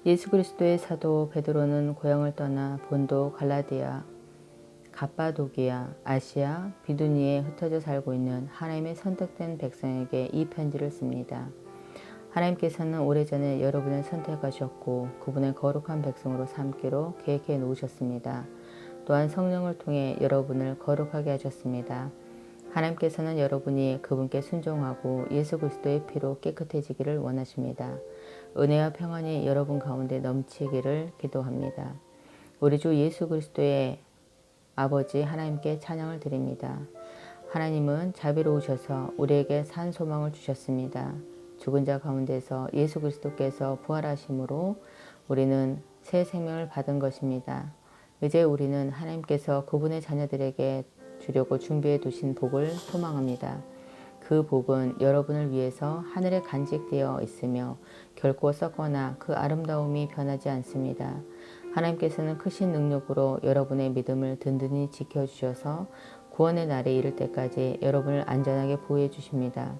예수 그리스도의 사도 베드로는 고향을 떠나 본도, 갈라디아, 갑바도기아, 아시아, 비두니에 흩어져 살고 있는 하나님의 선택된 백성에게 이 편지를 씁니다. 하나님께서는 오래전에 여러분을 선택하셨고 그분의 거룩한 백성으로 삼기로 계획해 놓으셨습니다. 또한 성령을 통해 여러분을 거룩하게 하셨습니다. 하나님께서는 여러분이 그분께 순종하고 예수 그리스도의 피로 깨끗해지기를 원하십니다. 은혜와 평안이 여러분 가운데 넘치기를 기도합니다. 우리 주 예수 그리스도의 아버지 하나님께 찬양을 드립니다. 하나님은 자비로우셔서 우리에게 산 소망을 주셨습니다. 죽은 자 가운데서 예수 그리스도께서 부활하심으로 우리는 새 생명을 받은 것입니다. 이제 우리는 하나님께서 그분의 자녀들에게 주려고 준비해 두신 복을 소망합니다. 그 복은 여러분을 위해서 하늘에 간직되어 있으며 결코 썩거나 그 아름다움이 변하지 않습니다. 하나님께서는 크신 능력으로 여러분의 믿음을 든든히 지켜주셔서 구원의 날에 이를 때까지 여러분을 안전하게 보호해 주십니다.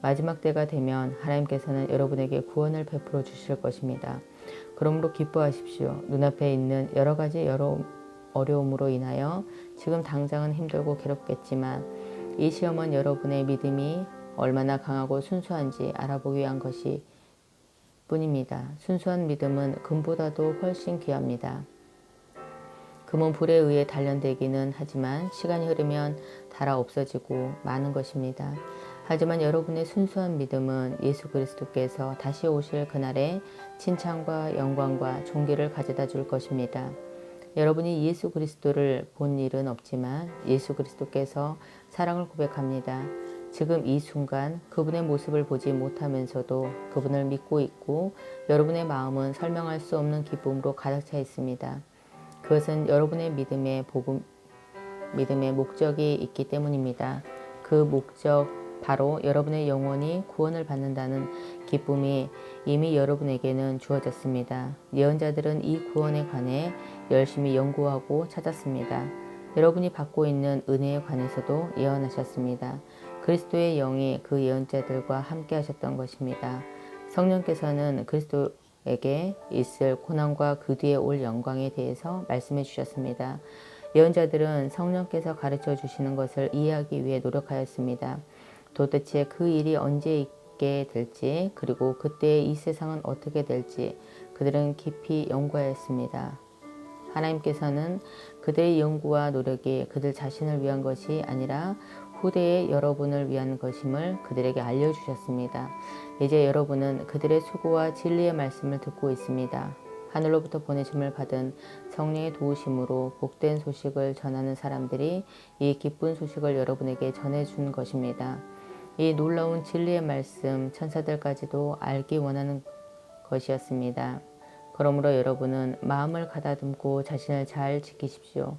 마지막 때가 되면 하나님께서는 여러분에게 구원을 베풀어 주실 것입니다. 그러므로 기뻐하십시오. 눈앞에 있는 여러 가지 어려움으로 인하여 지금 당장은 힘들고 괴롭겠지만 이 시험은 여러분의 믿음이 얼마나 강하고 순수한지 알아보기 위한 것이 뿐입니다. 순수한 믿음은 금보다도 훨씬 귀합니다. 금은 불에 의해 단련되기는 하지만 시간이 흐르면 닳아 없어지고 마는 것입니다. 하지만 여러분의 순수한 믿음은 예수 그리스도께서 다시 오실 그날에 칭찬과 영광과 존귀를 가져다 줄 것입니다. 여러분이 예수 그리스도를 본 일은 없지만 예수 그리스도께서 사랑을 고백합니다. 지금 이 순간 그분의 모습을 보지 못하면서도 그분을 믿고 있고 여러분의 마음은 설명할 수 없는 기쁨으로 가득 차 있습니다. 그것은 여러분의 믿음의 목적이 있기 때문입니다. 그 목적 바로 여러분의 영혼이 구원을 받는다는 기쁨이 이미 여러분에게는 주어졌습니다. 예언자들은 이 구원에 관해 열심히 연구하고 찾았습니다. 여러분이 받고 있는 은혜에 관해서도 예언하셨습니다. 그리스도의 영이 그 예언자들과 함께 하셨던 것입니다. 성령께서는 그리스도에게 있을 고난과 그 뒤에 올 영광에 대해서 말씀해 주셨습니다. 예언자들은 성령께서 가르쳐 주시는 것을 이해하기 위해 노력하였습니다. 도대체 그 일이 언제 있게 될지 그리고 그때 이 세상은 어떻게 될지 그들은 깊이 연구하였습니다. 하나님께서는 그들의 연구와 노력이 그들 자신을 위한 것이 아니라 후대의 여러분을 위한 것임을 그들에게 알려주셨습니다. 이제 여러분은 그들의 수고와 진리의 말씀을 듣고 있습니다. 하늘로부터 보내심을 받은 성령의 도우심으로 복된 소식을 전하는 사람들이 이 기쁜 소식을 여러분에게 전해준 것입니다. 이 놀라운 진리의 말씀 천사들까지도 알기 원하는 것이었습니다. 그러므로 여러분은 마음을 가다듬고 자신을 잘 지키십시오.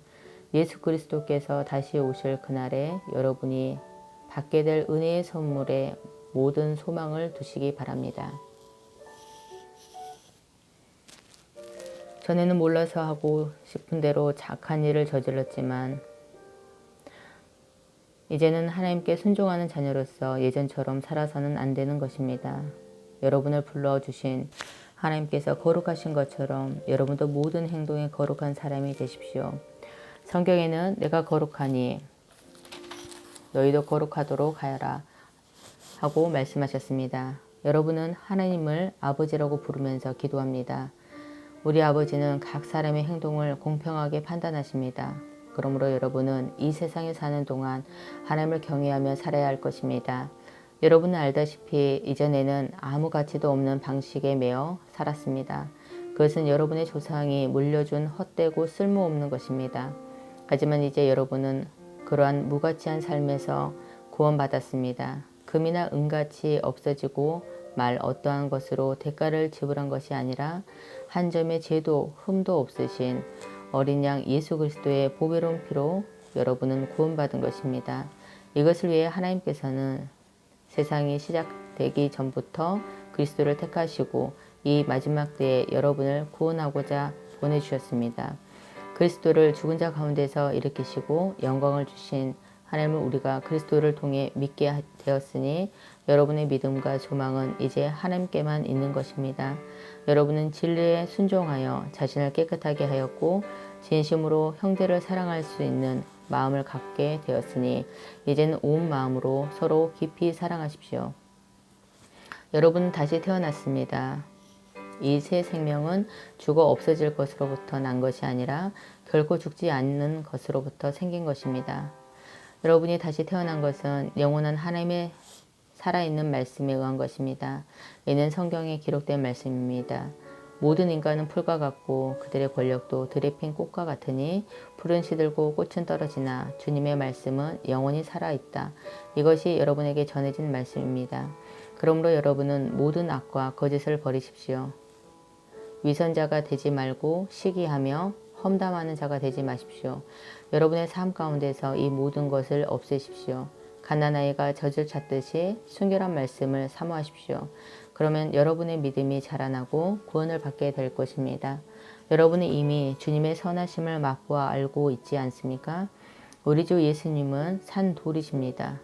예수 그리스도께서 다시 오실 그날에 여러분이 받게 될 은혜의 선물에 모든 소망을 두시기 바랍니다. 전에는 몰라서 하고 싶은 대로 착한 일을 저질렀지만 이제는 하나님께 순종하는 자녀로서 예전처럼 살아서는 안 되는 것입니다. 여러분을 불러주신 하나님께서 거룩하신 것처럼 여러분도 모든 행동에 거룩한 사람이 되십시오. 성경에는 내가 거룩하니 너희도 거룩하도록 하여라 하고 말씀하셨습니다. 여러분은 하나님을 아버지라고 부르면서 기도합니다. 우리 아버지는 각 사람의 행동을 공평하게 판단하십니다. 그러므로 여러분은 이 세상에 사는 동안 하나님을 경외하며 살아야 할 것입니다. 여러분은 알다시피 이전에는 아무 가치도 없는 방식에 매여 살았습니다. 그것은 여러분의 조상이 물려준 헛되고 쓸모없는 것입니다. 하지만 이제 여러분은 그러한 무가치한 삶에서 구원받았습니다. 금이나 은같이 없어지고 말 어떠한 것으로 대가를 지불한 것이 아니라 한 점의 죄도 흠도 없으신 어린 양 예수 그리스도의 보배로운 피로 여러분은 구원받은 것입니다. 이것을 위해 하나님께서는 세상이 시작되기 전부터 그리스도를 택하시고 이 마지막 때에 여러분을 구원하고자 보내주셨습니다. 그리스도를 죽은 자 가운데서 일으키시고 영광을 주신 하나님을 우리가 그리스도를 통해 믿게 되었으니 여러분의 믿음과 소망은 이제 하나님께만 있는 것입니다. 여러분은 진리에 순종하여 자신을 깨끗하게 하였고 진심으로 형제를 사랑할 수 있는 마음을 갖게 되었으니 이제는 온 마음으로 서로 깊이 사랑하십시오. 여러분은 다시 태어났습니다. 이 새 생명은 죽어 없어질 것으로부터 난 것이 아니라 결코 죽지 않는 것으로부터 생긴 것입니다. 여러분이 다시 태어난 것은 영원한 하나님의 살아있는 말씀에 의한 것입니다. 이는 성경에 기록된 말씀입니다. 모든 인간은 풀과 같고 그들의 권력도 들에 핀 꽃과 같으니 풀은 시들고 꽃은 떨어지나 주님의 말씀은 영원히 살아있다. 이것이 여러분에게 전해진 말씀입니다. 그러므로 여러분은 모든 악과 거짓을 버리십시오. 위선자가 되지 말고 시기하며 험담하는 자가 되지 마십시오. 여러분의 삶 가운데서 이 모든 것을 없애십시오. 갓난아이가 젖을 찾듯이 순결한 말씀을 사모하십시오. 그러면 여러분의 믿음이 자라나고 구원을 받게 될 것입니다. 여러분은 이미 주님의 선하심을 맛보아 알고 있지 않습니까? 우리 주 예수님은 산 돌이십니다.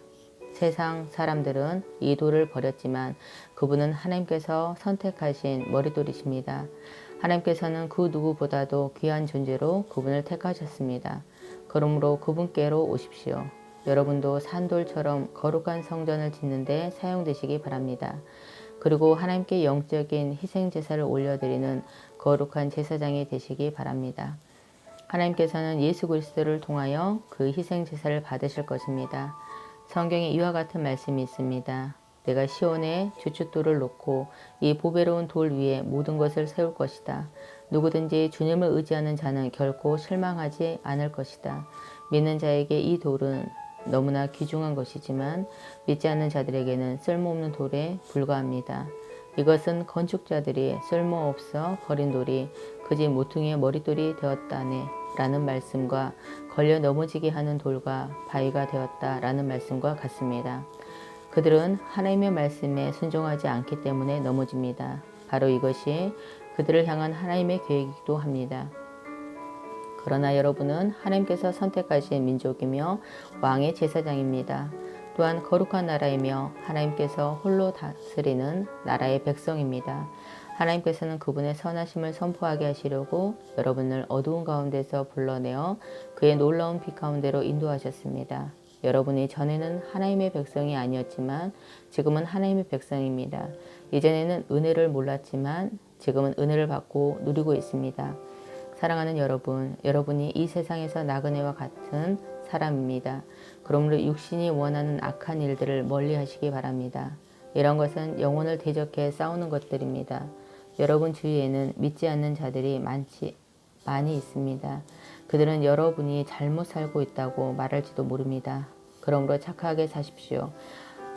세상 사람들은 이 돌을 버렸지만 그분은 하나님께서 선택하신 머릿돌이십니다. 하나님께서는 그 누구보다도 귀한 존재로 그분을 택하셨습니다. 그러므로 그분께로 오십시오. 여러분도 산돌처럼 거룩한 성전을 짓는 데 사용되시기 바랍니다. 그리고 하나님께 영적인 희생제사를 올려드리는 거룩한 제사장이 되시기 바랍니다. 하나님께서는 예수 그리스도를 통하여 그 희생제사를 받으실 것입니다. 성경에 이와 같은 말씀이 있습니다. 내가 시온에 주춧돌을 놓고 이 보배로운 돌 위에 모든 것을 세울 것이다. 누구든지 주님을 의지하는 자는 결코 실망하지 않을 것이다. 믿는 자에게 이 돌은 너무나 귀중한 것이지만 믿지 않는 자들에게는 쓸모없는 돌에 불과합니다. 이것은 건축자들이 쓸모없어 버린 돌이 그지 모퉁이의 머릿돌이 되었다네 라는 말씀과 걸려 넘어지게 하는 돌과 바위가 되었다 라는 말씀과 같습니다. 그들은 하나님의 말씀에 순종하지 않기 때문에 넘어집니다. 바로 이것이 그들을 향한 하나님의 계획이기도 합니다. 그러나 여러분은 하나님께서 선택하신 민족이며 왕의 제사장입니다. 또한 거룩한 나라이며 하나님께서 홀로 다스리는 나라의 백성입니다. 하나님께서는 그분의 선하심을 선포하게 하시려고 여러분을 어두운 가운데서 불러내어 그의 놀라운 빛 가운데로 인도하셨습니다. 여러분이 전에는 하나님의 백성이 아니었지만 지금은 하나님의 백성입니다. 이전에는 은혜를 몰랐지만 지금은 은혜를 받고 누리고 있습니다. 사랑하는 여러분, 여러분이 이 세상에서 나그네와 같은 사람입니다. 그러므로 육신이 원하는 악한 일들을 멀리 하시기 바랍니다. 이런 것은 영혼을 대적해 싸우는 것들입니다. 여러분 주위에는 믿지 않는 자들이 많이 있습니다. 그들은 여러분이 잘못 살고 있다고 말할지도 모릅니다. 그러므로 착하게 사십시오.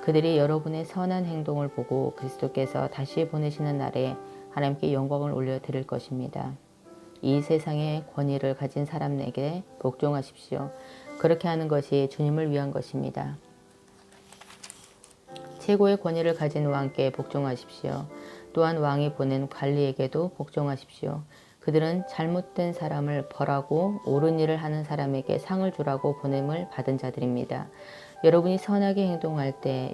그들이 여러분의 선한 행동을 보고 그리스도께서 다시 보내시는 날에 하나님께 영광을 올려드릴 것입니다. 이 세상의 권위를 가진 사람에게 복종하십시오. 그렇게 하는 것이 주님을 위한 것입니다. 최고의 권위를 가진 왕께 복종하십시오. 또한 왕이 보낸 관리에게도 복종하십시오. 그들은 잘못된 사람을 벌하고 옳은 일을 하는 사람에게 상을 주라고 보냄을 받은 자들입니다. 여러분이 선하게 행동할 때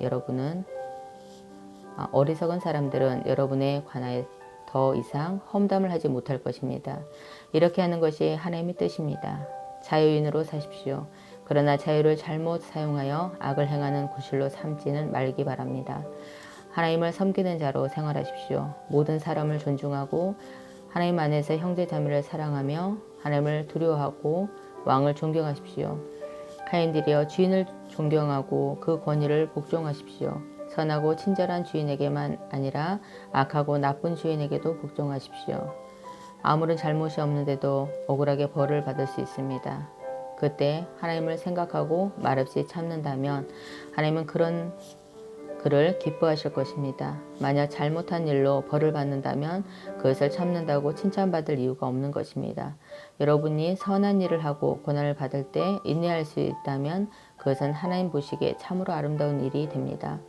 어리석은 사람들은 여러분에 관하여 더 이상 험담을 하지 못할 것입니다. 이렇게 하는 것이 하나님의 뜻입니다. 자유인으로 사십시오. 그러나 자유를 잘못 사용하여 악을 행하는 구실로 삼지는 말기 바랍니다. 하나님을 섬기는 자로 생활하십시오. 모든 사람을 존중하고 하나님 안에서 형제 자매를 사랑하며 하나님을 두려워하고 왕을 존경하십시오. 하인들이여 주인을 존경하고 그 권위를 복종하십시오. 선하고 친절한 주인에게만 아니라 악하고 나쁜 주인에게도 복종하십시오. 아무런 잘못이 없는데도 억울하게 벌을 받을 수 있습니다. 그때 하나님을 생각하고 말없이 참는다면 하나님은 그를 기뻐하실 것입니다. 만약 잘못한 일로 벌을 받는다면 그것을 참는다고 칭찬받을 이유가 없는 것입니다. 여러분이 선한 일을 하고 고난을 받을 때 인내할 수 있다면 그것은 하나님 보시기에 참으로 아름다운 일이 됩니다.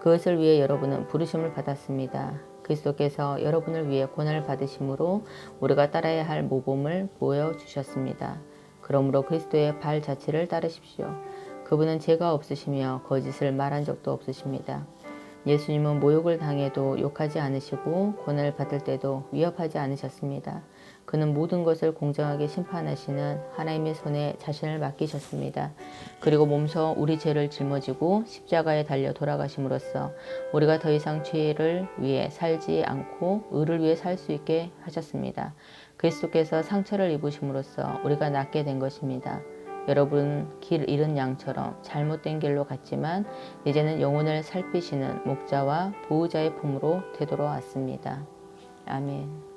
그것을 위해 여러분은 부르심을 받았습니다. 그리스도께서 여러분을 위해 고난을 받으심으로 우리가 따라야 할 모범을 보여주셨습니다. 그러므로 그리스도의 발 자취를 따르십시오. 그분은 죄가 없으시며 거짓을 말한 적도 없으십니다. 예수님은 모욕을 당해도 욕하지 않으시고 고난을 받을 때도 위협하지 않으셨습니다. 그는 모든 것을 공정하게 심판하시는 하나님의 손에 자신을 맡기셨습니다. 그리고 몸소 우리 죄를 짊어지고 십자가에 달려 돌아가심으로써 우리가 더 이상 죄를 위해 살지 않고 의를 위해 살 수 있게 하셨습니다. 그리스도께서 상처를 입으심으로써 우리가 낫게 된 것입니다. 여러분, 길 잃은 양처럼 잘못된 길로 갔지만 이제는 영혼을 살피시는 목자와 보호자의 품으로 되돌아왔습니다. 아멘.